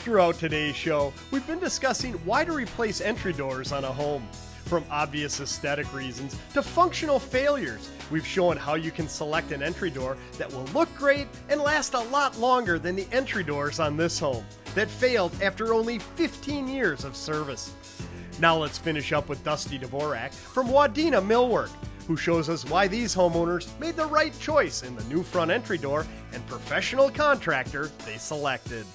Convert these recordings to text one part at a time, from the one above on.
Throughout today's show, we've been discussing why to replace entry doors on a home. From obvious aesthetic reasons to functional failures, we've shown how you can select an entry door that will look great and last a lot longer than the entry doors on this home that failed after only 15 years of service. Now let's finish up with Dusty Dvorak from Waudena Millwork, who shows us why these homeowners made the right choice in the new front entry door and professional contractor they selected.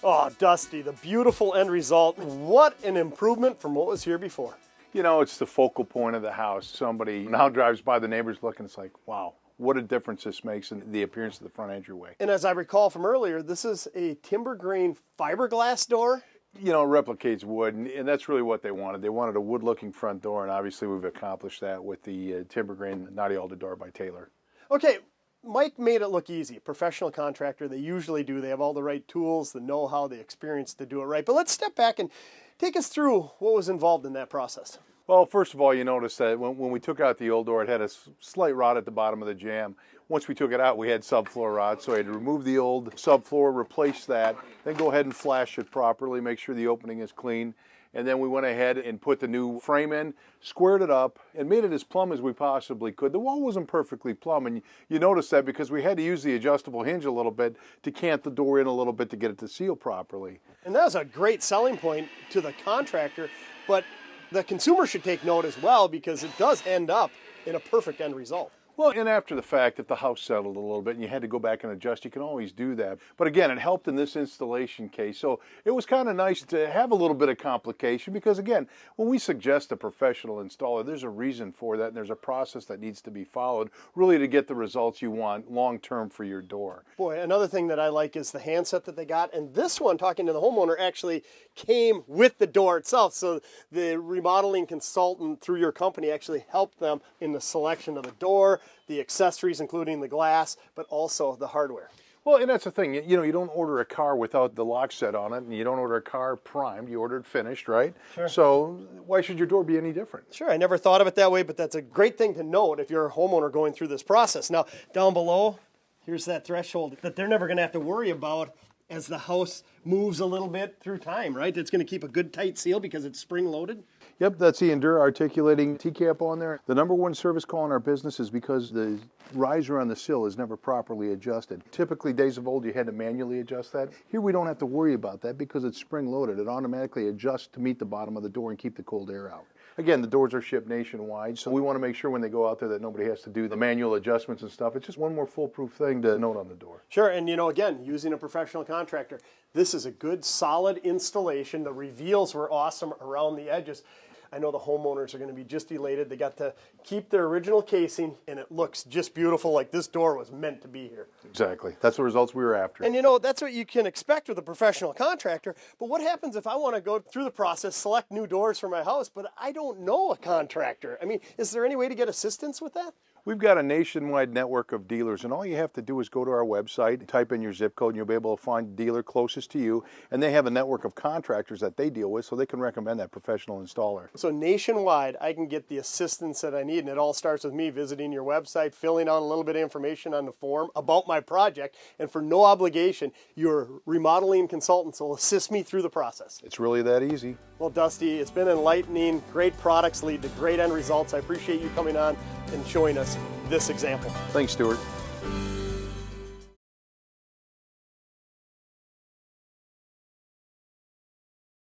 Oh, Dusty, the beautiful end result. What an improvement from what was here before. You know, it's the focal point of the house. Somebody now drives by, the neighbors look, and it's like, wow, what a difference this makes in the appearance of the front entryway. And as I recall from earlier, this is a timber grain fiberglass door. You know, it replicates wood, and that's really what they wanted. They wanted a wood-looking front door, and obviously we've accomplished that with the timber grain Naughty Alder door by Taylor. Okay, Mike made it look easy. Professional contractor, they usually do. They have all the right tools, the know-how, the experience to do it right. But let's step back and take us through what was involved in that process. Well, first of all, you notice that when we took out the old door, it had a slight rot at the bottom of the jamb. Once we took it out, we had subfloor rot, so I had to remove the old subfloor, replace that, then go ahead and flash it properly, make sure the opening is clean. And then we went ahead and put the new frame in, squared it up, and made it as plumb as we possibly could. The wall wasn't perfectly plumb, and you notice that because we had to use the adjustable hinge a little bit to cant the door in a little bit to get it to seal properly. And that was a great selling point to the contractor, but the consumer should take note as well because it does end up in a perfect end result. Well, and after the fact, if the house settled a little bit and you had to go back and adjust, you can always do that. But again, it helped in this installation case. So it was kind of nice to have a little bit of complication because, again, when we suggest a professional installer, there's a reason for that and there's a process that needs to be followed really to get the results you want long-term for your door. Boy, another thing that I like is the handset that they got. And this one, talking to the homeowner, actually came with the door itself. So the remodeling consultant through your company actually helped them in the selection of the door, the accessories, including the glass, but also the hardware. Well, and that's the thing, you know, you don't order a car without the lock set on it, and you don't order a car primed, you order it finished, right? Sure. So why should your door be any different? Sure, I never thought of it that way, but that's a great thing to note if you're a homeowner going through this process. Now, down below, here's that threshold that they're never going to have to worry about as the house moves a little bit through time, right? It's going to keep a good tight seal because it's spring-loaded. Yep, that's the Endura articulating T-cap on there. The number one service call in our business is because the riser on the sill is never properly adjusted. Typically, days of old, you had to manually adjust that. Here, we don't have to worry about that because it's spring-loaded. It automatically adjusts to meet the bottom of the door and keep the cold air out. Again, the doors are shipped nationwide, so we want to make sure when they go out there that nobody has to do the manual adjustments and stuff. It's just one more foolproof thing to note on the door. Sure, and you know, again, using a professional contractor, this is a good, solid installation. The reveals were awesome around the edges. I know the homeowners are going to be just elated. They got to keep their original casing, and it looks just beautiful, like this door was meant to be here. Exactly. That's the results we were after. And you know, that's what you can expect with a professional contractor. But what happens if I want to go through the process, select new doors for my house, but I don't know a contractor? I mean, is there any way to get assistance with that? We've got a nationwide network of dealers, and all you have to do is go to our website, type in your zip code, and you'll be able to find the dealer closest to you. And they have a network of contractors that they deal with, so they can recommend that professional installer. So nationwide, I can get the assistance that I need, and it all starts with me visiting your website, filling out a little bit of information on the form about my project, and for no obligation, your remodeling consultants will assist me through the process. It's really that easy. Well, Dusty, it's been enlightening. Great products lead to great end results. I appreciate you coming on and showing us this example. Thanks, Stuart.